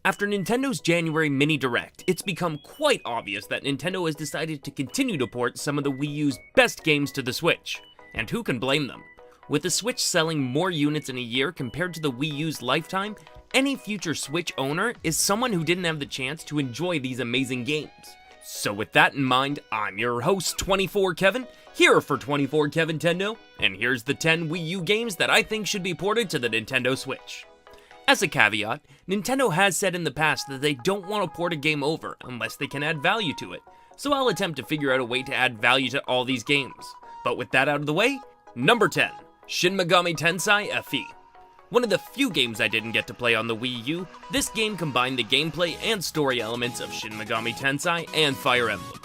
After Nintendo's January mini direct, it's become quite obvious that Nintendo has decided to continue to port some of the Wii U's best games to the Switch. And who can blame them? With the Switch selling more units in a year compared to the Wii U's lifetime, any future Switch owner is someone who didn't have the chance to enjoy these amazing games. So with that in mind, I'm your host 24Kevin, here for 24Kevintendo, and here's the 10 Wii U games that I think should be ported to the Nintendo Switch. As a caveat, Nintendo has said in the past that they don't want to port a game over unless they can add value to it, so I'll attempt to figure out a way to add value to all these games. But with that out of the way, number 10, Shin Megami Tensei Effie. One of the few games I didn't get to play on the Wii U, this game combined the gameplay and story elements of Shin Megami Tensei and Fire Emblem.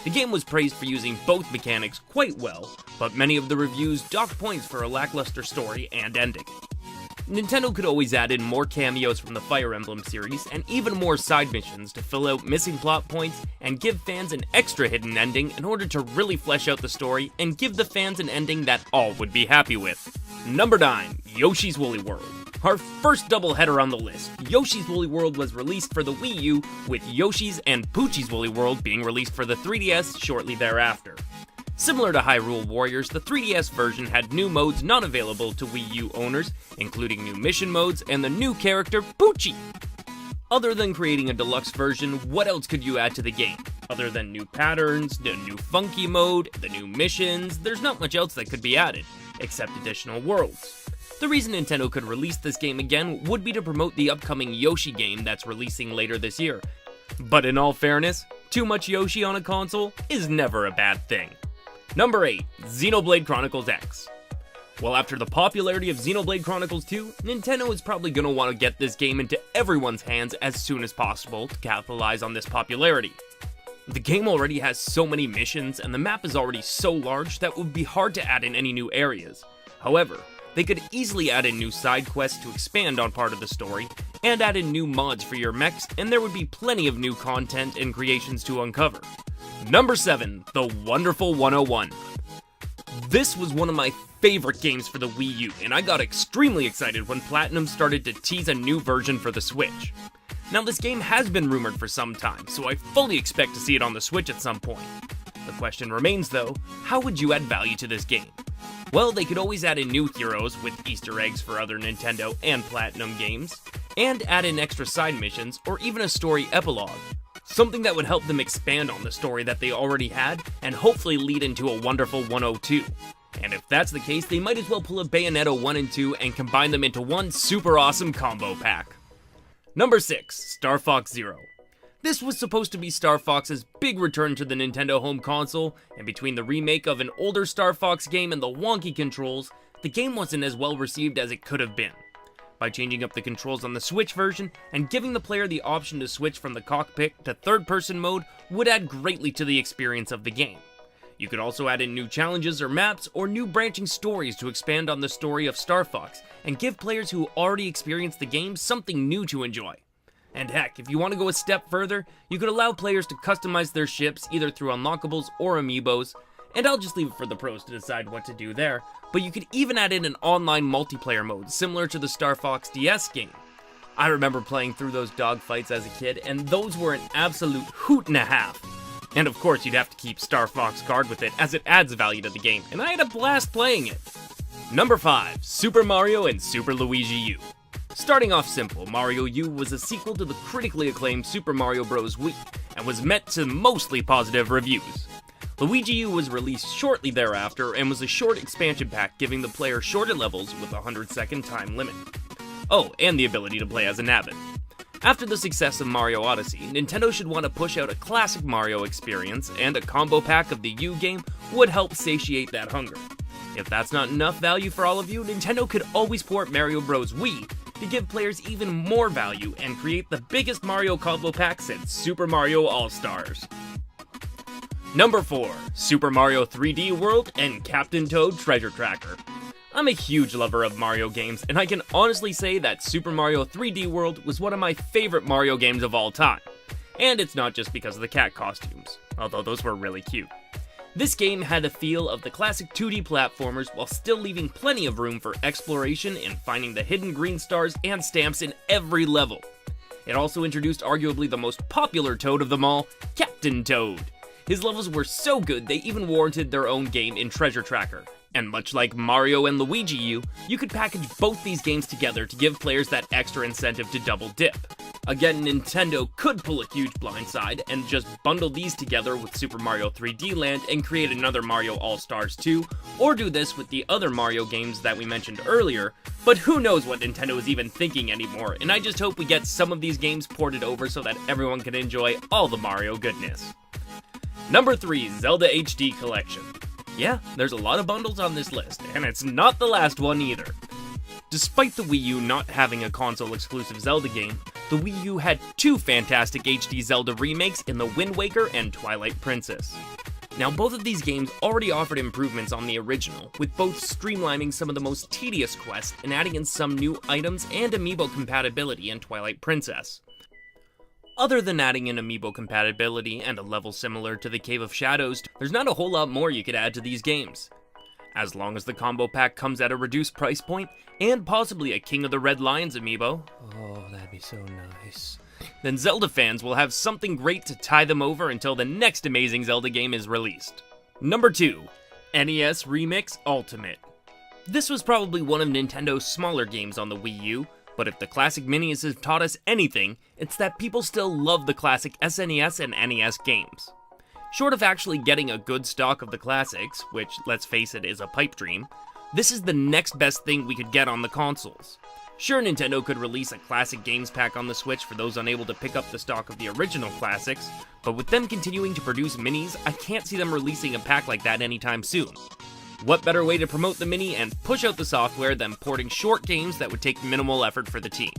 The game was praised for using both mechanics quite well, but many of the reviews docked points for a lackluster story and ending. Nintendo could always add in more cameos from the Fire Emblem series and even more side missions to fill out missing plot points and give fans an extra hidden ending in order to really flesh out the story and give the fans an ending that all would be happy with. Number 9, Yoshi's Woolly World. Our first doubleheader on the list, Yoshi's Woolly World was released for the Wii U, with Yoshi's and Poochie's Woolly World being released for the 3DS shortly thereafter. Similar to Hyrule Warriors, the 3DS version had new modes not available to Wii U owners, including new mission modes and the new character, Poochie. Other than creating a deluxe version, what else could you add to the game? Other than new patterns, the new funky mode, the new missions, there's not much else that could be added, except additional worlds. The reason Nintendo could release this game again would be to promote the upcoming Yoshi game that's releasing later this year. But in all fairness, too much Yoshi on a console is never a bad thing. Number 8, Xenoblade Chronicles X. Well, after the popularity of Xenoblade Chronicles 2, Nintendo is probably going to want to get this game into everyone's hands as soon as possible to capitalize on this popularity. The game already has so many missions, and the map is already so large that it would be hard to add in any new areas. However, they could easily add in new side quests to expand on part of the story, and add in new mods for your mechs, and there would be plenty of new content and creations to uncover. Number 7, The Wonderful 101. This was one of my favorite games for the Wii U, and I got extremely excited when Platinum started to tease a new version for the Switch. Now, this game has been rumored for some time, so I fully expect to see it on the Switch at some point. The question remains though, how would you add value to this game? Well, they could always add in new heroes with Easter eggs for other Nintendo and Platinum games, and add in extra side missions or even a story epilogue. Something that would help them expand on the story that they already had, and hopefully lead into a wonderful 102. And if that's the case, they might as well pull a Bayonetta 1 and 2 and combine them into one super awesome combo pack. Number 6, Star Fox Zero. This was supposed to be Star Fox's big return to the Nintendo home console, and between the remake of an older Star Fox game and the wonky controls, the game wasn't as well received as it could have been. By changing up the controls on the Switch version and giving the player the option to switch from the cockpit to third-person mode would add greatly to the experience of the game. You could also add in new challenges or maps or new branching stories to expand on the story of Star Fox and give players who already experienced the game something new to enjoy. And heck, if you want to go a step further, you could allow players to customize their ships either through unlockables or amiibos, and I'll just leave it for the pros to decide what to do there, but you could even add in an online multiplayer mode similar to the Star Fox DS game. I remember playing through those dogfights as a kid, and those were an absolute hoot and a half. And of course you'd have to keep Star Fox Guard with it, as it adds value to the game, and I had a blast playing it. Number 5, Super Mario and Super Luigi U. Starting off simple, Mario U was a sequel to the critically acclaimed Super Mario Bros. Wii, and was met to mostly positive reviews. Luigi U was released shortly thereafter and was a short expansion pack giving the player shorter levels with a 100-second time limit. Oh, and the ability to play as a Nabbit. After the success of Mario Odyssey, Nintendo should want to push out a classic Mario experience, and a combo pack of the U game would help satiate that hunger. If that's not enough value for all of you, Nintendo could always port Mario Bros. Wii to give players even more value and create the biggest Mario combo pack since Super Mario All-Stars. Number 4, Super Mario 3D World and Captain Toad Treasure Tracker. I'm a huge lover of Mario games, and I can honestly say that Super Mario 3D World was one of my favorite Mario games of all time. And it's not just because of the cat costumes, although those were really cute. This game had a feel of the classic 2D platformers while still leaving plenty of room for exploration and finding the hidden green stars and stamps in every level. It also introduced arguably the most popular Toad of them all, Captain Toad. His levels were so good they even warranted their own game in Treasure Tracker. And much like Mario and Luigi U, you could package both these games together to give players that extra incentive to double dip. Again, Nintendo could pull a huge blindside and just bundle these together with Super Mario 3D Land and create another Mario All-Stars 2, or do this with the other Mario games that we mentioned earlier, but who knows what Nintendo is even thinking anymore, and I just hope we get some of these games ported over so that everyone can enjoy all the Mario goodness. Number 3, Zelda HD Collection. Yeah, there's a lot of bundles on this list, and it's not the last one either. Despite the Wii U not having a console-exclusive Zelda game, the Wii U had 2 fantastic HD Zelda remakes in the Wind Waker and Twilight Princess. Now, both of these games already offered improvements on the original, with both streamlining some of the most tedious quests and adding in some new items and Amiibo compatibility in Twilight Princess. Other than adding in Amiibo compatibility and a level similar to the Cave of Shadows, there's not a whole lot more you could add to these games. As long as the combo pack comes at a reduced price point, and possibly a King of the Red Lions amiibo, oh, that'd be so nice, then Zelda fans will have something great to tie them over until the next amazing Zelda game is released. Number 2, NES Remix Ultimate. This was probably one of Nintendo's smaller games on the Wii U, but if the classic minis have taught us anything, it's that people still love the classic SNES and NES games. Short of actually getting a good stock of the classics, which, let's face it, is a pipe dream, this is the next best thing we could get on the consoles. Sure, Nintendo could release a classic games pack on the Switch for those unable to pick up the stock of the original classics, but with them continuing to produce minis, I can't see them releasing a pack like that anytime soon. What better way to promote the mini and push out the software than porting short games that would take minimal effort for the team?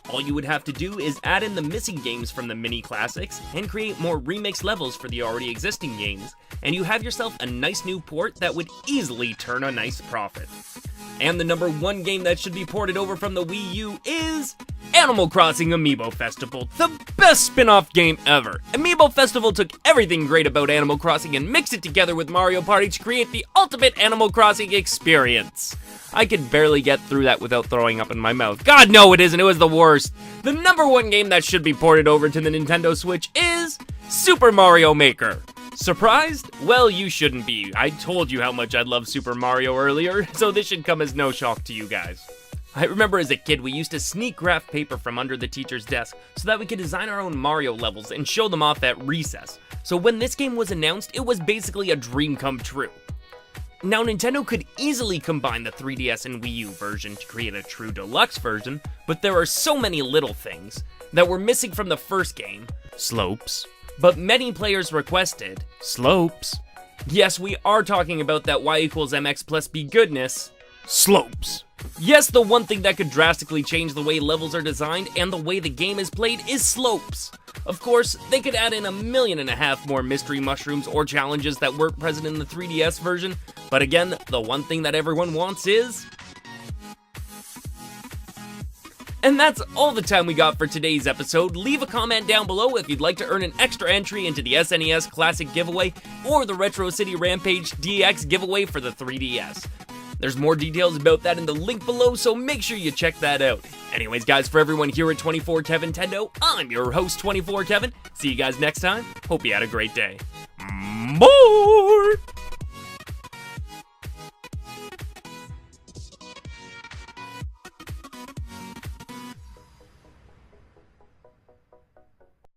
All you would have to do is add in the missing games from the mini classics and create more remix levels for the already existing games, and you have yourself a nice new port that would easily turn a nice profit. And the number 1 game that should be ported over from the Wii U is Animal Crossing Amiibo Festival, the best spin-off game ever. Amiibo Festival took everything great about Animal Crossing and mixed it together with Mario Party to create the ultimate Animal Crossing experience. I could barely get through that without throwing up in my mouth. God, no, it isn't. It was the worst. The number 1 game that should be ported over to the Nintendo Switch is Super Mario Maker. Surprised? Well, you shouldn't be. I told you how much I love Super Mario earlier, so this should come as no shock to you guys. I remember as a kid we used to sneak graph paper from under the teacher's desk so that we could design our own Mario levels and show them off at recess. So when this game was announced, it was basically a dream come true. Now, Nintendo could easily combine the 3DS and Wii U version to create a true deluxe version, but there are so many little things that were missing from the first game. Slopes. But many players requested slopes. Yes, we are talking about that y equals mx plus b goodness. Slopes. Yes, the one thing that could drastically change the way levels are designed and the way the game is played is slopes. Of course, they could add in 1.5 million more mystery mushrooms or challenges that weren't present in the 3DS version, but again, the one thing that everyone wants is... And that's all the time we got for today's episode. Leave a comment down below if you'd like to earn an extra entry into the SNES Classic giveaway or the Retro City Rampage DX giveaway for the 3DS. There's more details about that in the link below, so make sure you check that out. Anyways, guys, for everyone here at 24KevinTendo, I'm your host, 24Kevin. See you guys next time. Hope you had a great day. More!